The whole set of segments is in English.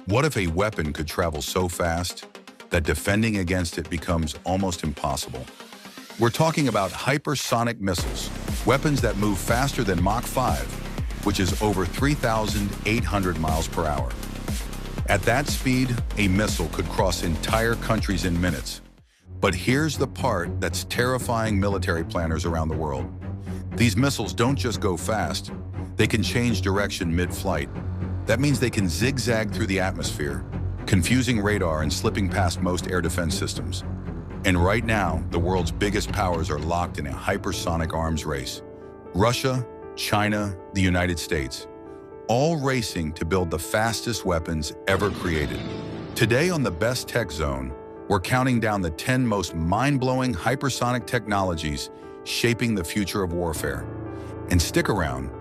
What if a weapon could travel so fast that defending against it becomes almost impossible? We're talking about hypersonic missiles, weapons that move faster than Mach 5, which is over 3,800 miles per hour. At that speed, a missile could cross entire countries in minutes. But here's the part that's terrifying military planners around the world. These missiles don't just go fast, they can change direction mid-flight. That means they can zigzag through the atmosphere, confusing radar and slipping past most air defense systems. And right now, the world's biggest powers are locked in a hypersonic arms race. Russia, China, the United States, all racing to build the fastest weapons ever created. Today on the Best Tech Zone, we're counting down the 10 most mind-blowing hypersonic technologies shaping the future of warfare. And stick around,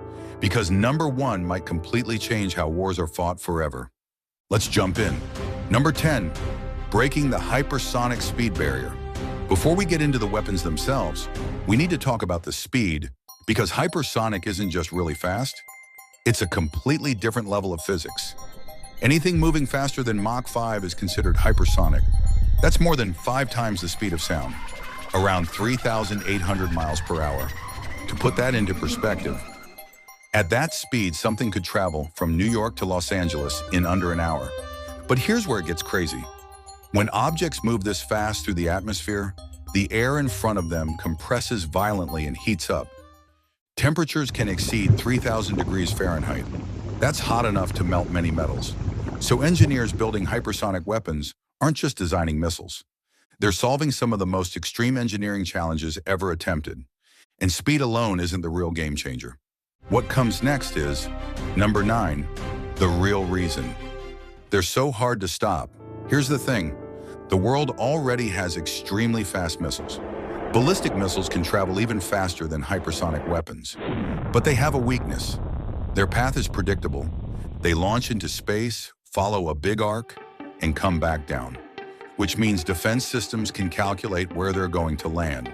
because number 1 might completely change how wars are fought forever. Let's jump in. Number 10, breaking the hypersonic speed barrier. Before we get into the weapons themselves, we need to talk about the speed, because hypersonic isn't just really fast, it's a completely different level of physics. Anything moving faster than Mach 5 is considered hypersonic. That's more than 5 times the speed of sound, around 3,800 miles per hour. To put that into perspective, at that speed, something could travel from New York to Los Angeles in under an hour. But here's where it gets crazy. When objects move this fast through the atmosphere, the air in front of them compresses violently and heats up. Temperatures can exceed 3,000 degrees Fahrenheit. That's hot enough to melt many metals. So engineers building hypersonic weapons aren't just designing missiles. They're solving some of the most extreme engineering challenges ever attempted. And speed alone isn't the real game changer. What comes next is, number 9, the real reason. They're so hard to stop. Here's the thing. The world already has extremely fast missiles. Ballistic missiles can travel even faster than hypersonic weapons. But they have a weakness. Their path is predictable. They launch into space, follow a big arc, and come back down, which means defense systems can calculate where they're going to land.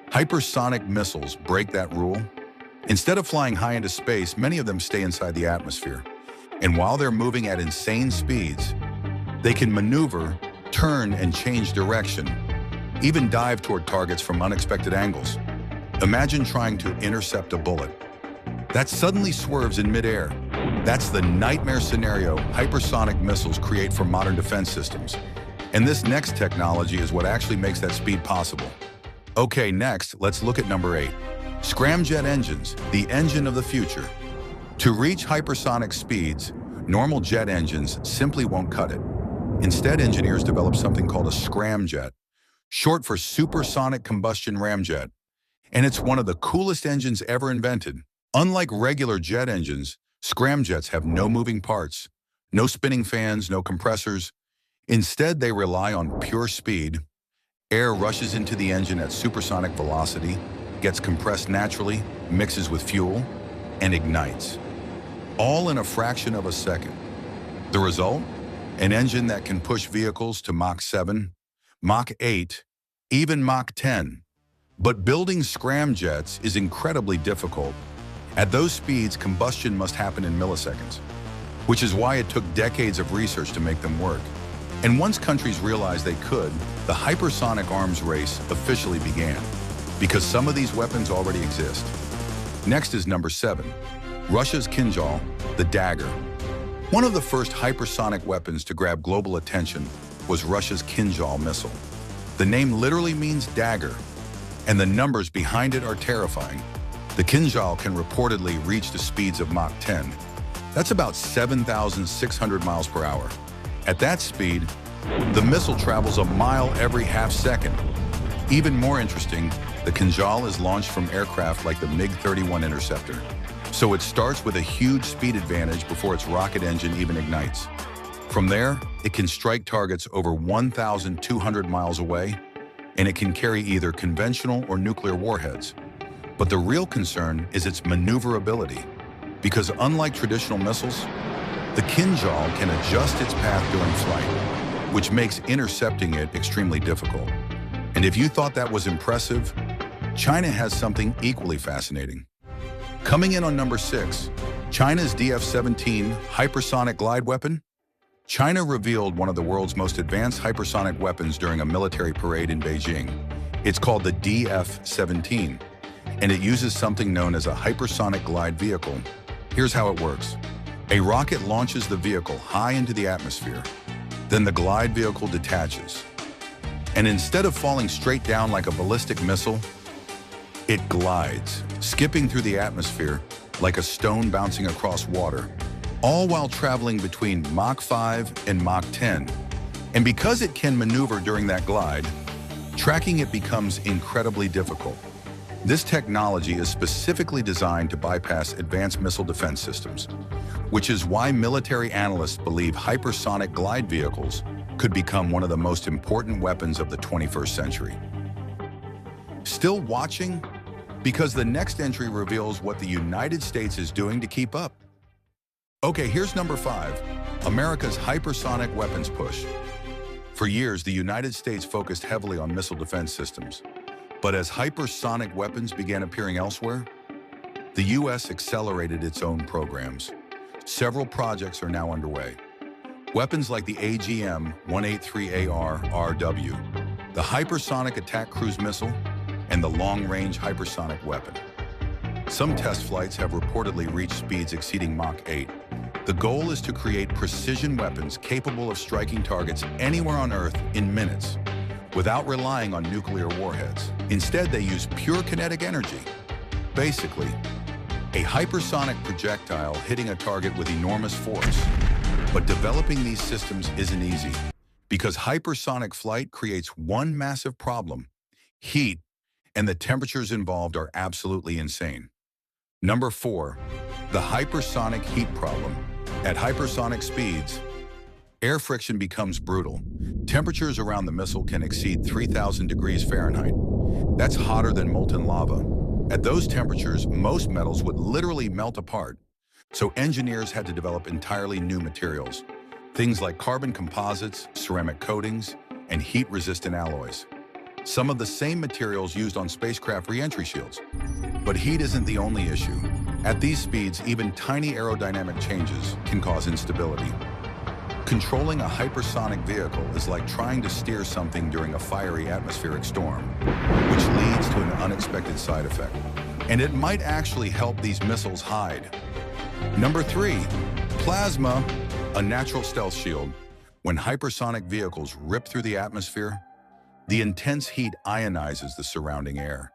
Hypersonic missiles break that rule. Instead of flying high into space, many of them stay inside the atmosphere. And while they're moving at insane speeds, they can maneuver, turn, and change direction, even dive toward targets from unexpected angles. Imagine trying to intercept a bullet that suddenly swerves in midair. That's the nightmare scenario hypersonic missiles create for modern defense systems. And this next technology is what actually makes that speed possible. Okay, next, let's look at number 8. Scramjet engines, the engine of the future. To reach hypersonic speeds, normal jet engines simply won't cut it. Instead, engineers developed something called a scramjet, short for supersonic combustion ramjet. And it's one of the coolest engines ever invented. Unlike regular jet engines, scramjets have no moving parts, no spinning fans, no compressors. Instead, they rely on pure speed. Air rushes into the engine at supersonic velocity, gets compressed naturally, mixes with fuel, and ignites. All in a fraction of a second. The result? An engine that can push vehicles to Mach 7, Mach 8, even Mach 10. But building scramjets is incredibly difficult. At those speeds, combustion must happen in milliseconds, which is why it took decades of research to make them work. And once countries realized they could, the hypersonic arms race officially began, because some of these weapons already exist. Next is number 7, Russia's Kinzhal, the dagger. One of the first hypersonic weapons to grab global attention was Russia's Kinzhal missile. The name literally means dagger, and the numbers behind it are terrifying. The Kinzhal can reportedly reach the speeds of Mach 10. That's about 7,600 miles per hour. At that speed, the missile travels a mile every half second. Even more interesting, the Kinzhal is launched from aircraft like the MiG-31 interceptor. So it starts with a huge speed advantage before its rocket engine even ignites. From there, it can strike targets over 1,200 miles away, and it can carry either conventional or nuclear warheads. But the real concern is its maneuverability, because unlike traditional missiles, the Kinzhal can adjust its path during flight, which makes intercepting it extremely difficult. And if you thought that was impressive, China has something equally fascinating. Coming in on number 6, China's DF-17 hypersonic glide weapon. China revealed one of the world's most advanced hypersonic weapons during a military parade in Beijing. It's called the DF-17, and it uses something known as a hypersonic glide vehicle. Here's how it works. A rocket launches the vehicle high into the atmosphere. Then the glide vehicle detaches. And instead of falling straight down like a ballistic missile, it glides, skipping through the atmosphere like a stone bouncing across water, all while traveling between Mach 5 and Mach 10. And because it can maneuver during that glide, tracking it becomes incredibly difficult. This technology is specifically designed to bypass advanced missile defense systems, which is why military analysts believe hypersonic glide vehicles could become one of the most important weapons of the 21st century. Still watching? Because the next entry reveals what the United States is doing to keep up. Okay, here's number 5, America's hypersonic weapons push. For years, the United States focused heavily on missile defense systems. But as hypersonic weapons began appearing elsewhere, the U.S. accelerated its own programs. Several projects are now underway. Weapons like the AGM-183AR-RW, the Hypersonic Attack Cruise Missile, and the Long-Range Hypersonic Weapon. Some test flights have reportedly reached speeds exceeding Mach 8. The goal is to create precision weapons capable of striking targets anywhere on Earth in minutes, without relying on nuclear warheads. Instead, they use pure kinetic energy. Basically, a hypersonic projectile hitting a target with enormous force. But developing these systems isn't easy, because hypersonic flight creates one massive problem: heat, and the temperatures involved are absolutely insane. Number 4, the hypersonic heat problem. At hypersonic speeds, air friction becomes brutal. Temperatures around the missile can exceed 3,000 degrees Fahrenheit. That's hotter than molten lava. At those temperatures, most metals would literally melt apart. So engineers had to develop entirely new materials. Things like carbon composites, ceramic coatings, and heat-resistant alloys. Some of the same materials used on spacecraft re-entry shields. But heat isn't the only issue. At these speeds, even tiny aerodynamic changes can cause instability. Controlling a hypersonic vehicle is like trying to steer something during a fiery atmospheric storm, which leads to an unexpected side effect. And it might actually help these missiles hide. Number 3, plasma, a natural stealth shield. When hypersonic vehicles rip through the atmosphere, the intense heat ionizes the surrounding air.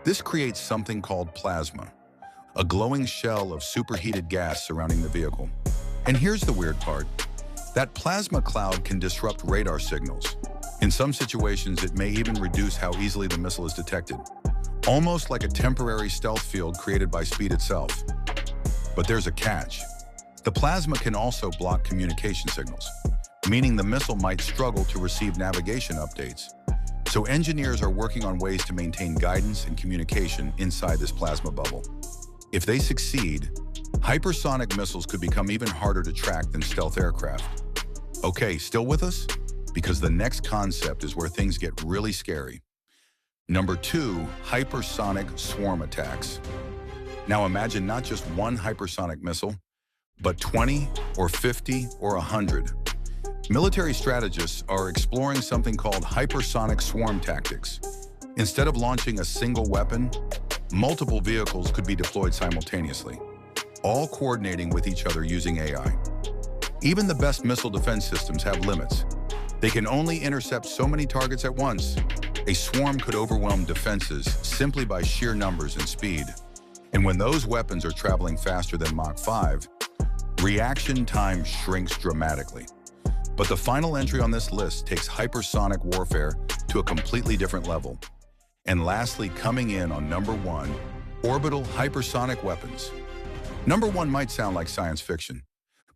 This creates something called plasma, a glowing shell of superheated gas surrounding the vehicle. And here's the weird part. That plasma cloud can disrupt radar signals. In some situations, it may even reduce how easily the missile is detected, almost like a temporary stealth field created by speed itself. But there's a catch. The plasma can also block communication signals, meaning the missile might struggle to receive navigation updates. So engineers are working on ways to maintain guidance and communication inside this plasma bubble. If they succeed, hypersonic missiles could become even harder to track than stealth aircraft. Okay, still with us? Because the next concept is where things get really scary. Number 2, hypersonic swarm attacks. Now imagine not just one hypersonic missile, but 20 or 50 or 100. Military strategists are exploring something called hypersonic swarm tactics. Instead of launching a single weapon, multiple vehicles could be deployed simultaneously, all coordinating with each other using AI. Even the best missile defense systems have limits. They can only intercept so many targets at once. A swarm could overwhelm defenses simply by sheer numbers and speed. And when those weapons are traveling faster than Mach 5, reaction time shrinks dramatically. But the final entry on this list takes hypersonic warfare to a completely different level. And lastly, coming in on number 1, orbital hypersonic weapons. Number 1 might sound like science fiction,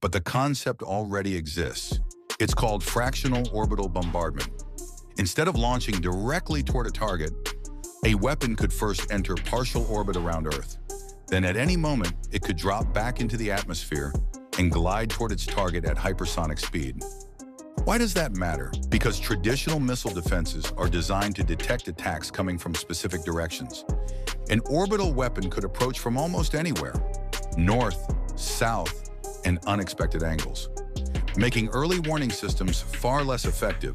but the concept already exists. It's called fractional orbital bombardment. Instead of launching directly toward a target, a weapon could first enter partial orbit around Earth. Then at any moment, it could drop back into the atmosphere and glide toward its target at hypersonic speed. Why does that matter? Because traditional missile defenses are designed to detect attacks coming from specific directions. An orbital weapon could approach from almost anywhere, north, south, and unexpected angles. making early warning systems far less effective.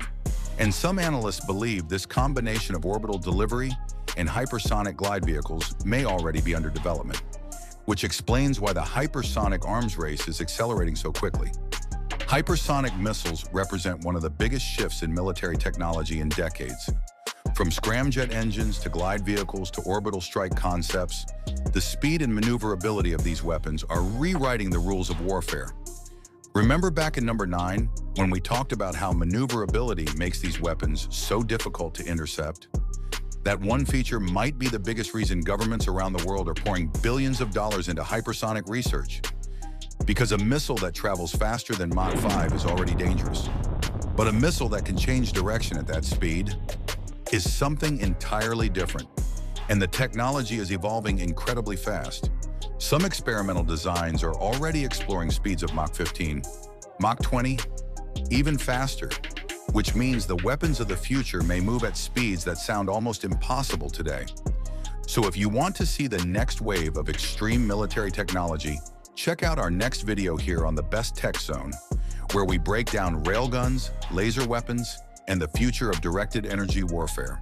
And some analysts believe this combination of orbital delivery and hypersonic glide vehicles may already be under development, which explains why the hypersonic arms race is accelerating so quickly. Hypersonic missiles represent one of the biggest shifts in military technology in decades. From scramjet engines to glide vehicles to orbital strike concepts, the speed and maneuverability of these weapons are rewriting the rules of warfare. Remember back in number 9, when we talked about how maneuverability makes these weapons so difficult to intercept? That one feature might be the biggest reason governments around the world are pouring billions of dollars into hypersonic research. Because a missile that travels faster than Mach 5 is already dangerous. But a missile that can change direction at that speed is something entirely different. And the technology is evolving incredibly fast. Some experimental designs are already exploring speeds of Mach 15, Mach 20, even faster, which means the weapons of the future may move at speeds that sound almost impossible today. So if you want to see the next wave of extreme military technology, check out our next video here on the Best Tech Zone, where we break down railguns, laser weapons, and the future of directed energy warfare.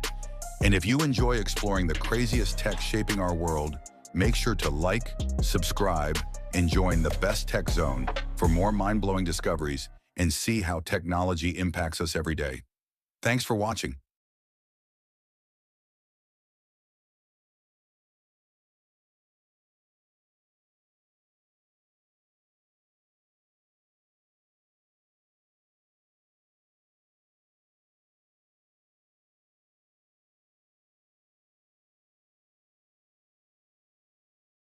And if you enjoy exploring the craziest tech shaping our world, make sure to like, subscribe, and join the Best Tech Zone for more mind-blowing discoveries and see how technology impacts us every day. Thanks for watching.